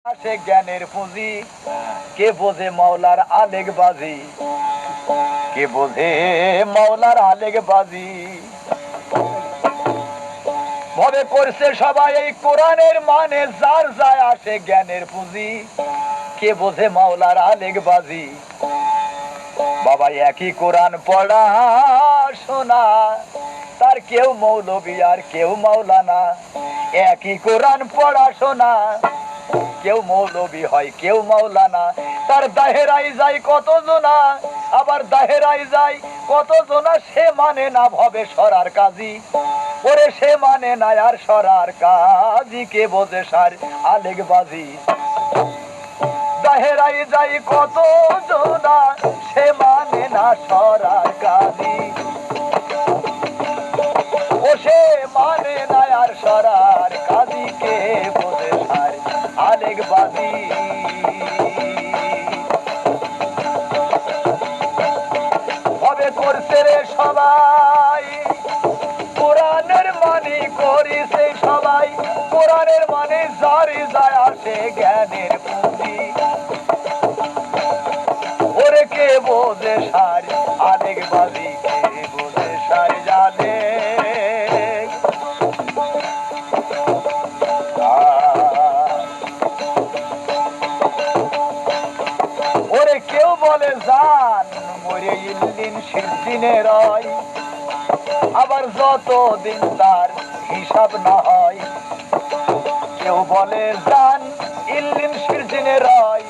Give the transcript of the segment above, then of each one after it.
আসে জ্ঞানের পুঁজি, কে বোঝে মাওলার আলেক বাজি, কে বোঝে মাওলার আলেক বাজি। ভবে করছে সবাই এই কোরআনের মানে, যার যায় আসে জ্ঞানের পুঁজি, কে বোঝে মাওলার আলেক বাজি। বাবা একই কোরআন পড়া শোনা, তার কেউ মৌলবি আর কেউ মাওলানা। একই কোরআন পড়া শোনা, কেউ মৌলবি হয় কেউ মাওলানা। তার দাহেরাই যায় কত জনা, আবার দাহেরাই যায় কত জনা। সে মানে না ভবে সরার কাজী, ওরে সে মানে না আর সরার কাজী। কে বোঝে সার আলেক বাজি, দাহেরাই যায় কত জনা, সে মানে না সরার কাজী। ও সে মানে না আর সরার কাজী। কে বোঝে সার আলেক বাজি। ভবে করছে রে সবাই কোরআনের মানে, করিছে সবাই কোরআনের মানে। যারে যায় আসে জ্ঞানের পুঁজি, ওরে কে বোঝে সার আলেক বাজি। কে বোঝে সার জানে ওরে। কেউ বলে জান মরে ইল্লিন সিদ্দিনে রয়, আবার যত দিন তার হিসাব না হয়। কেউ বলে জান ইল্লিন সিদ্দিনে রয়,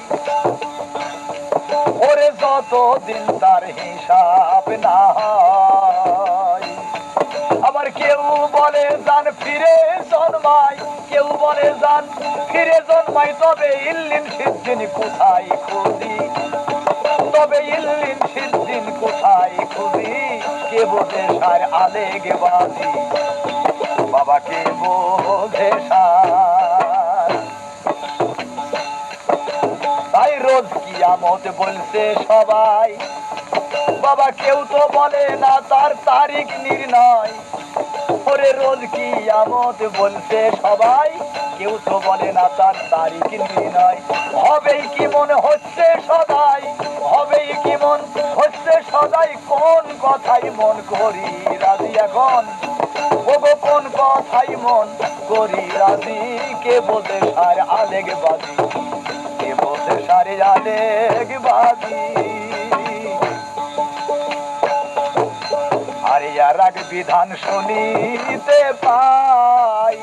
ওরে যত দিন তার হিসাব না হয়। আবার কেউ বলে জান ফিরে জন্মায়, কেউ বলে জান ফিরে জন্মায়। তবে ইল্লিন সিদ্দিন কোথায় খুঁজি, তবে ইল্লিন সিদ্দিন কোথায় খুঁজি। কে বোঝে সার আলেক বাজি, বাবা কে বোঝে সার। তাই রোজ কিয়ামত বলছে সবাই, বাবা কেউ তো বলে না তার তারিখ নির্ণয়। ওরে রোজ কিয়ামত বলছে সবাই, কেউ তো বলে না তার তারিখ নির্ণয়। হবেই কি মনে হচ্ছে সদাই, হবেই কি মন হচ্ছে সদাই। কোন কথাই মন করি রাজি এখন, ওগো কোন কথাই মন করি রাজি। কে বোঝে সার আলেক বাজি, কে বোঝে সার আলেক বাজি। আরে আর এক বিধান শুনিতে পাই,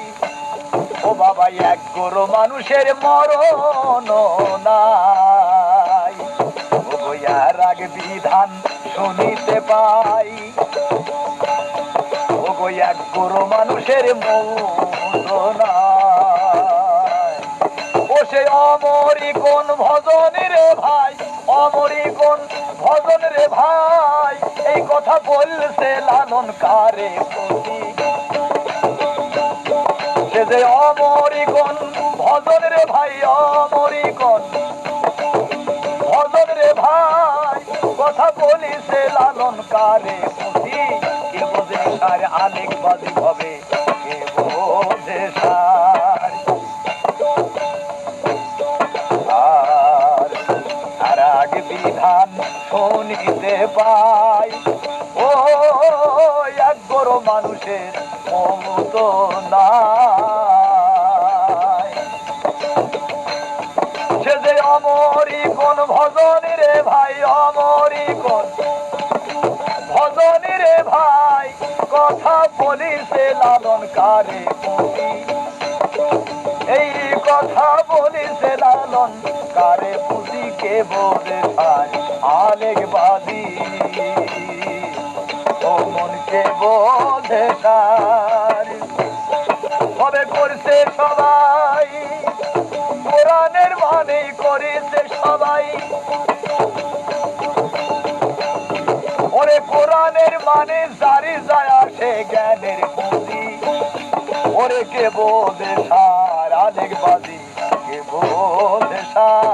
ও বাবা এক গরু মানুষের মরণ নাই। ও আর এক বিধান শুনিতে পাই, ও গো এক গরু মানুষের মরণ নাই। ও সে অমরি কোন ভজন রে ভাই, অমরি কোন ভজন রে ভাই। এই কথা বলছে লালন কারে প্রতি, সে যে অমরি কোন ভজন রে ভাই, অমরি কোন ভজন রে ভাই। কথা বলিছে লালন কারে প্রতি। কে বোঝে সার আলেক বাজি হবে, কে বোঝে সার। আর এক বিধান শুনিতে পাই, ও এক গরু মানুষের মত নাই। সে যে অমরি কোন ভজন রে ভাই, অমরি কোন ভজন রে ভাই। কথা বলিছে লালন কারে প্রতি, এই কথা বলিছে লালন কারে প্রতি। কে বোঝে সার আলেক বাজি, ও মনকে বোঝে সার। তবে করছে সবাই কোরআনের মানে, করেছে সবাই। ওরে কোরআনের মানে জারি যায় আসে জ্ঞানের পুঁজি, ওরে কে বোঝে সার আলেক বাজি, কে বোঝে সার।